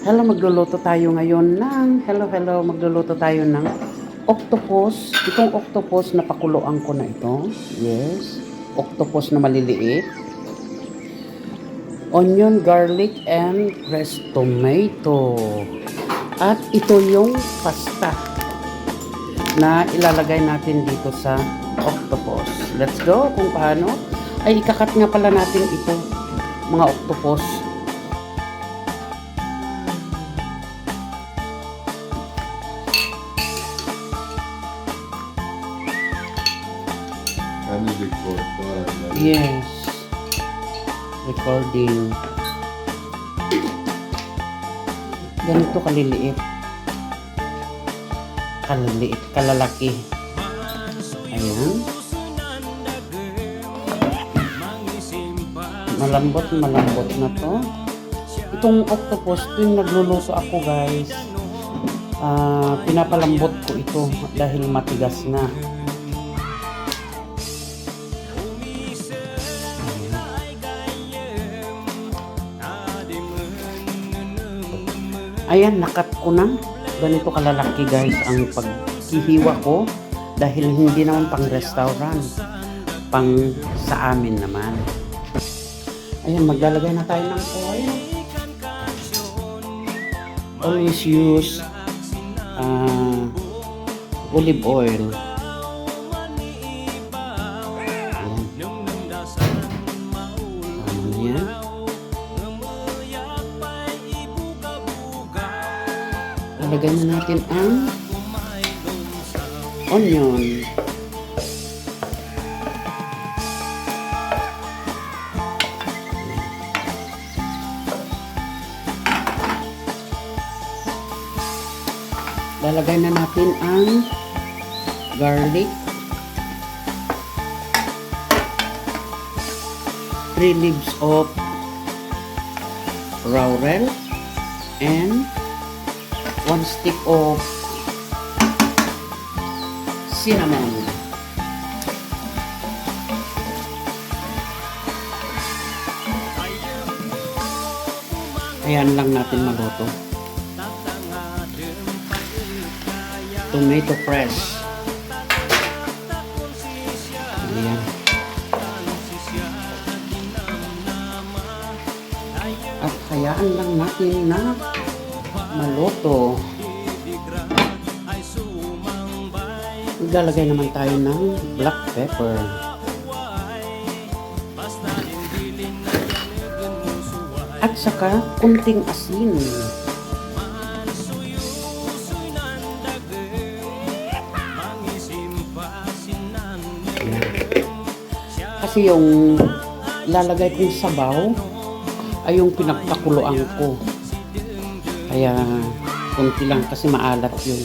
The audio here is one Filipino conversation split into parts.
Hello, magluluto tayo ngayon magluluto tayo ng octopus. Itong octopus na pakuluan ko na ito. Yes, octopus na maliliit. Onion, garlic, and fresh tomato. At ito yung pasta na ilalagay natin dito sa octopus. Let's go kung paano. Ay, ikakat nga pala natin ito, mga octopus. Yes. Recording. Ganito kaliliit. Kalalaki. Ayan. Malambot na to. Itong octopus, tuwing nagluluto ako guys, pinapalambot ko ito dahil matigas na. Ayan, nakat ko na. Ganito kalalaki guys ang paghihiwa ko dahil hindi naman pang restaurant, pang sa amin naman. Ayan, maglalagay na tayo ng oil. Always use olive oil. Ayan. Lagay na natin ang onion. Lalagay na natin ang garlic. 3 leaves of laurel and 1 stick of cinnamon. Ayan lang natin maluto. Tomato fresh. Ayan. At hayaan lang natin na maluto. Maglalagay naman tayo ng black pepper. At saka kunting asin. Ayan. Kasi yung lalagay kong sabaw ay yung pinagpakuluan ko. Kaya kunti lang kasi maalat yun.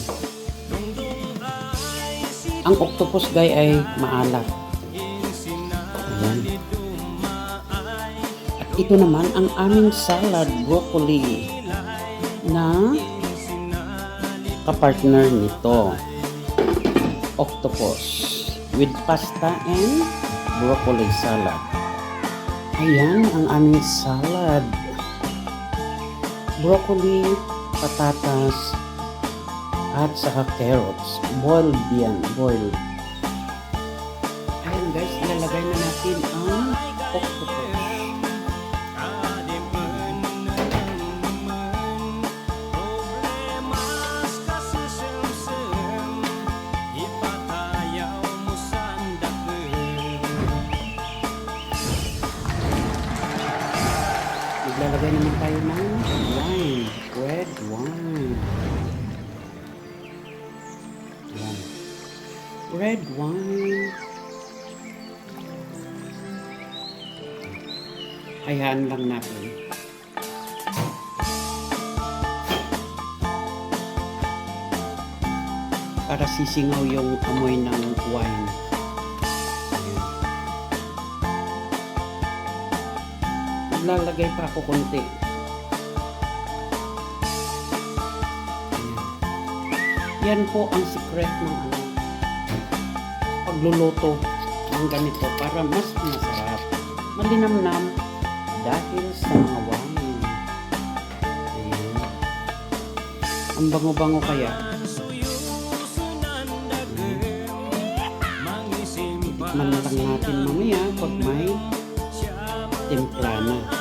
Ang octopus guys ay maalat. Ayan. At ito naman ang aming salad broccoli na kapartner nito. Octopus with pasta and broccoli salad. Ayan ang aming salad. Broccoli, patatas, at saka carrots. Boiled yan. Boiled. Ayan guys, ilalagay na natin ang octopus. Maglalagay naman tayo ng wine. Red wine. Ayan. Red wine. Hayaan lang natin. Para sisingaw yung amoy ng wine. Lalagay pa ako konti. Yan po ang secret ng pagluluto ng ganito para mas masarap. Malinamnam dahil sa mga wine. Ayan. Ang bango-bango kaya. Tikman na lang natin mamaya pag may timpla na. Ayan.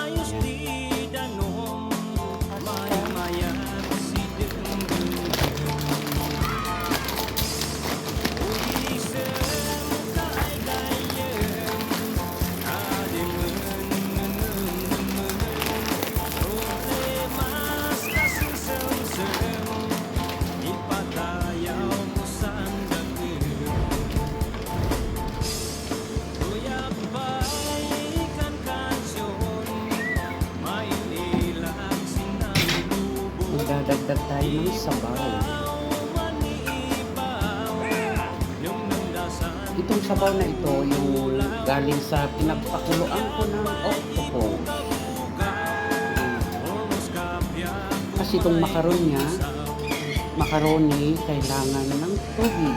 Magdadagdag tayo ng sabaw. Itong sabaw na ito, yung galing sa pinagpakuluan ko ng octopus. Kasi itong macaroni, kailangan ng tubig.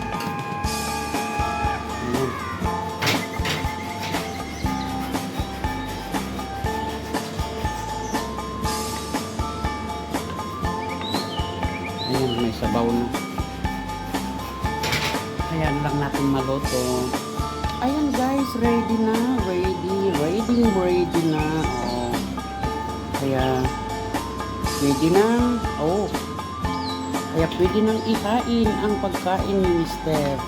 Ayan. Ayan, may sabaw na. Ayan lang natin maluto. Ayan guys, ready na. Ready na. Oh. Kaya, ready na. Oh. Kaya pwede nang ihain ang pagkain ni Mister.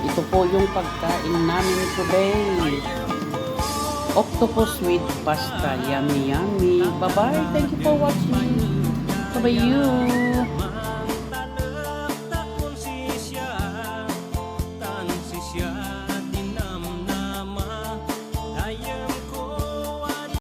Ito po yung pagkain namin today. Octopus with pasta. Yummy, yummy. Bye-bye. Thank you for watching. Bye-bye you.